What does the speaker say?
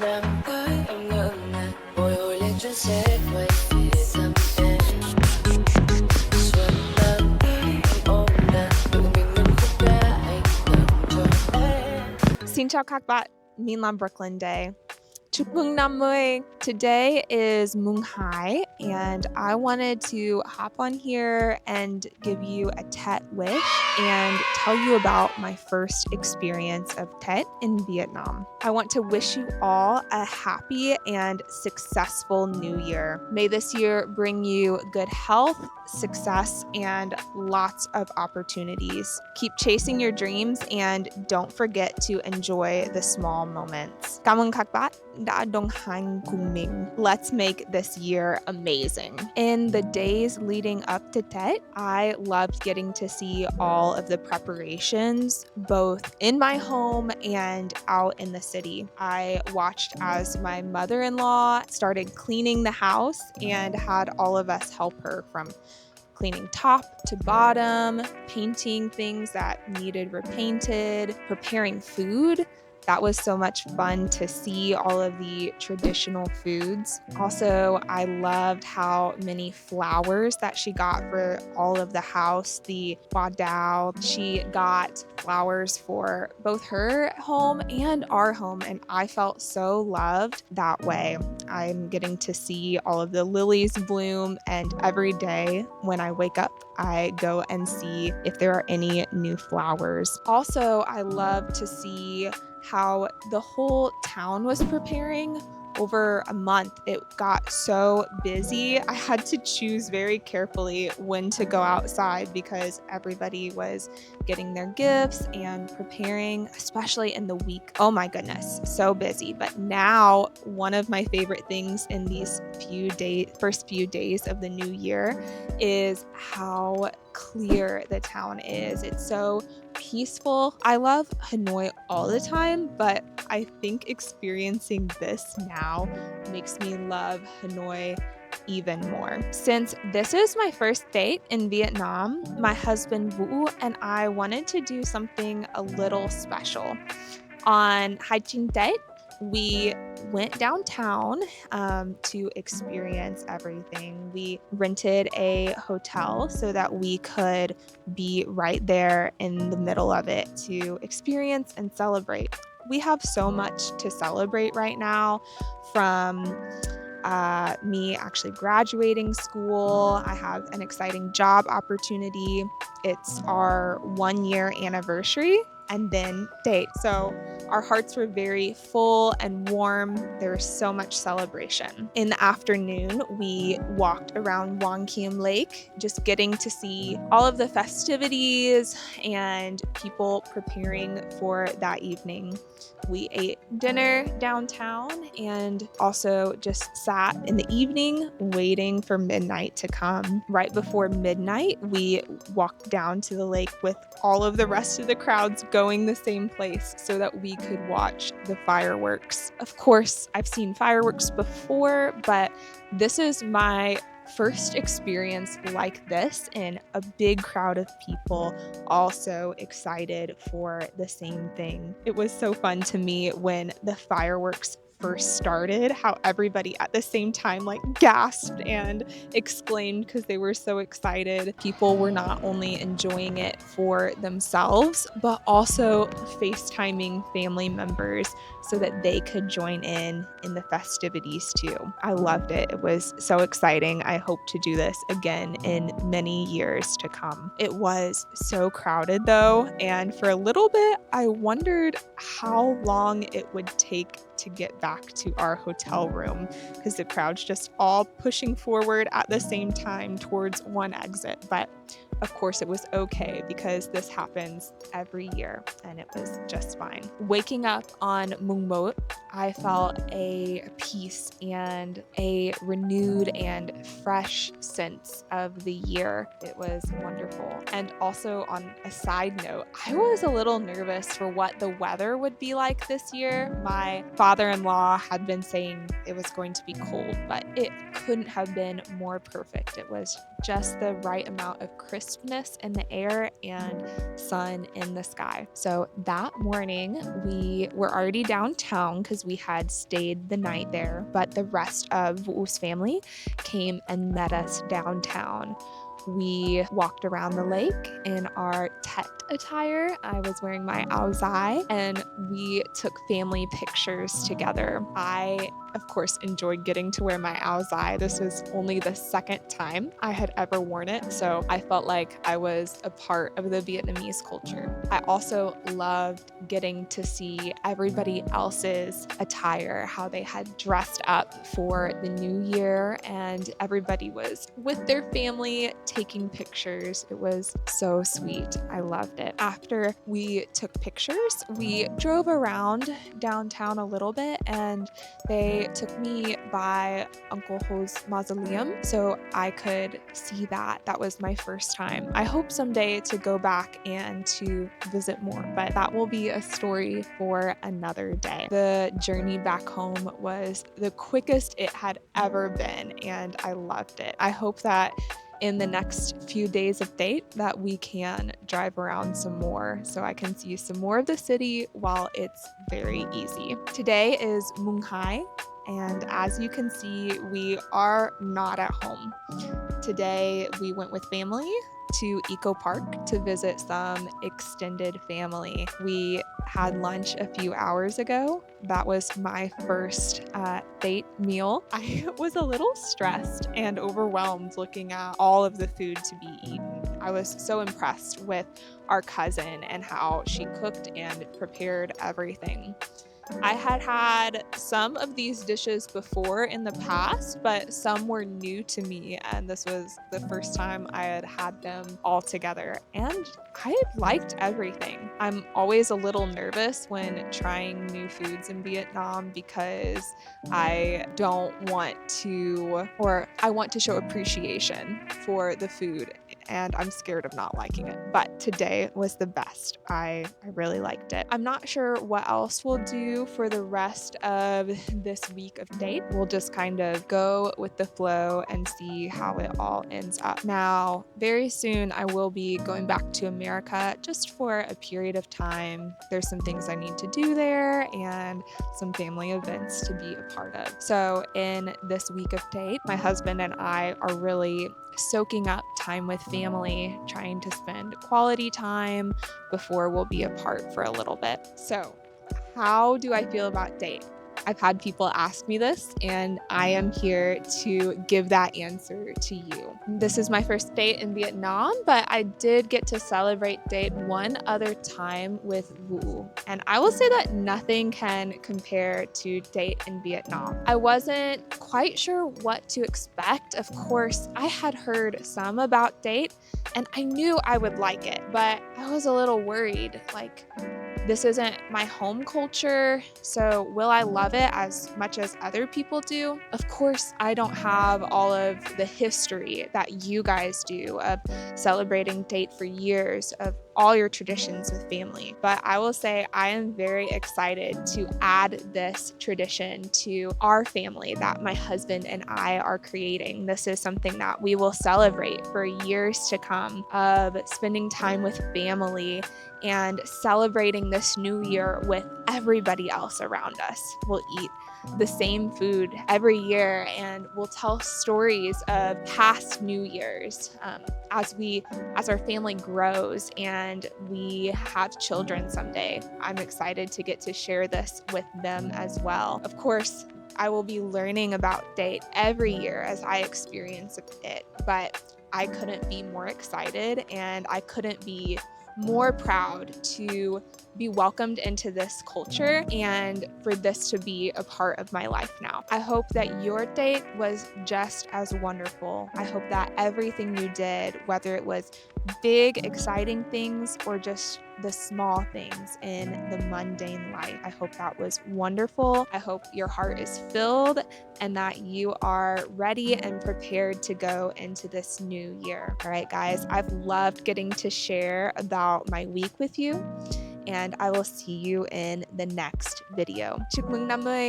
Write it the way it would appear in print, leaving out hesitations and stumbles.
đang với em ngỡ ngàng bồi hồi lên chuyến xe quay về thăm em. Xuân đang tới anh ôm đàn tự mình ngâm khúc ca anh tặng cho em. Xin chào các bạn, mình là Brooklyn Day. Chúc mừng năm mới. Today is mùng hai, and I wanted to hop on here and give you a Tet wish and tell you about my first experience of Tet in Vietnam. I want to wish you all a happy and successful new year. May this year bring you good health, success, and lots of opportunities. Keep chasing your dreams and don't forget to enjoy the small moments. Cảm ơn các bạn đã đồng hành cùng mình. Let's make this year amazing. In the days leading up to Tet, I loved getting to see all of the preparations, both in my home and out in the city. I watched as my mother-in-law started cleaning the house and had all of us help her, from cleaning top to bottom, painting things that needed repainted, preparing food. That was so much fun to see all of the traditional foods. Also, I loved how many flowers that she got for all of the house, the hoa đào. She got flowers for both her home and our home, and I felt so loved that way. I'm getting to see all of the lilies bloom, and every day when I wake up, I go and see if there are any new flowers. Also, I love to see how the whole town was preparing. Over a month, it got so busy. I had to choose very carefully when to go outside because everybody was getting their gifts and preparing, especially in the week. Oh my goodness, so busy. But now, one of my favorite things in these first few days of the new year is how clear the town is. It's so peaceful. I love Hanoi all the time, but I think experiencing this now makes me love Hanoi even more. Since this is my first date in Vietnam, my husband Vũ and I wanted to do something a little special. On Hai date, we went downtown to experience everything. We rented a hotel so that we could be right there in the middle of it to experience and celebrate. We have so much to celebrate right now, from me actually graduating school. I have an exciting job opportunity. It's our 1-year anniversary, and then date. So our hearts were very full and warm. There was so much celebration. In the afternoon, we walked around Wang Kiem Lake, just getting to see all of the festivities and people preparing for that evening. We ate dinner downtown and also just sat in the evening waiting for midnight to come. Right before midnight, we walked down to the lake with all of the rest of the crowds going the same place so that we could watch the fireworks. Of course, I've seen fireworks before, but this is my first experience like this, in a big crowd of people also excited for the same thing. It was so fun to me when the fireworks first started, how everybody at the same time gasped and exclaimed because they were so excited. People were not only enjoying it for themselves, but also FaceTiming family members so that they could join in the festivities too. I loved it. It was so exciting. I hope to do this again in many years to come. It was so crowded though, and for a little bit, I wondered how long it would take to get back to our hotel room because the crowd's just all pushing forward at the same time towards one exit. But of course, it was okay because this happens every year and it was just fine. Waking up on Mùng một, I felt a peace and a renewed and fresh sense of the year. It was wonderful. And also, on a side note, I was a little nervous for what the weather would be like this year. My father-in-law had been saying it was going to be cold, but it couldn't have been more perfect. It was just the right amount of crispness in the air and sun in the sky. So that morning, we were already downtown because we had stayed the night there, but the rest of Vu's family came and met us downtown. We walked around the lake in our Tet attire. I was wearing my áo dài, and we took family pictures together. I, of course, enjoyed getting to wear my áo dài. This was only the second time I had ever worn it, so I felt like I was a part of the Vietnamese culture. I also loved getting to see everybody else's attire, how they had dressed up for the new year, and everybody was with their family taking pictures. It was so sweet. I loved it. After we took pictures, we drove around downtown a little bit, and they took me by Uncle Ho's mausoleum so I could see that. That was my first time. I hope someday to go back and to visit more, but that will be a story for another day. The journey back home was the quickest it had ever been, and I loved it. I hope that in the next few days of date that we can drive around some more so I can see some more of the city while it's very easy. Today is Mùng hai, and as you can see, we are not at home. Today we went with family to Eco Park to visit some extended family. We had lunch a few hours ago. That was my first date meal. I was a little stressed and overwhelmed looking at all of the food to be eaten. I was so impressed with our cousin and how she cooked and prepared everything. I had had some of these dishes before in the past, but some were new to me, and this was the first time I had had them all together, and I liked everything. I'm always a little nervous when trying new foods in Vietnam because I don't want to, or I want to show appreciation for the food, and I'm scared of not liking it. But today was the best. I really liked it. I'm not sure what else we'll do for the rest of this week of date. We'll just kind of go with the flow and see how it all ends up. Now, very soon I will be going back to America just for a period of time. There's some things I need to do there and some family events to be a part of. So in this week of date, my husband and I are really soaking up time with family, trying to spend quality time before we'll be apart for a little bit. So how do I feel about date? I've had people ask me this, and I am here to give that answer to you. This is my first date in Vietnam, but I did get to celebrate date one other time with Vu, and I will say that nothing can compare to date in Vietnam. I wasn't quite sure what to expect. Of course, I had heard some about date, and I knew I would like it, but I was a little worried, this isn't my home culture, so will I love it as much as other people do? Of course, I don't have all of the history that you guys do of celebrating date for years, of all your traditions with family. But I will say I am very excited to add this tradition to our family that my husband and I are creating. This is something that we will celebrate for years to come, of spending time with family and celebrating this new year with everybody else around us. We'll eat the same food every year, and we'll tell stories of past New Years as our family grows and we have children someday. I'm excited to get to share this with them as well. Of course, I will be learning about date every year as I experience it, but I couldn't be more excited, and I couldn't be more proud to be welcomed into this culture and for this to be a part of my life now. I hope that your date was just as wonderful. I hope that everything you did, whether it was big, exciting things or just the small things in the mundane life, I hope that was wonderful. I hope your heart is filled and that you are ready and prepared to go into this new year. All right, guys, I've loved getting to share about my week with you, and I will see you in the next video. Chúc mừng năm mới!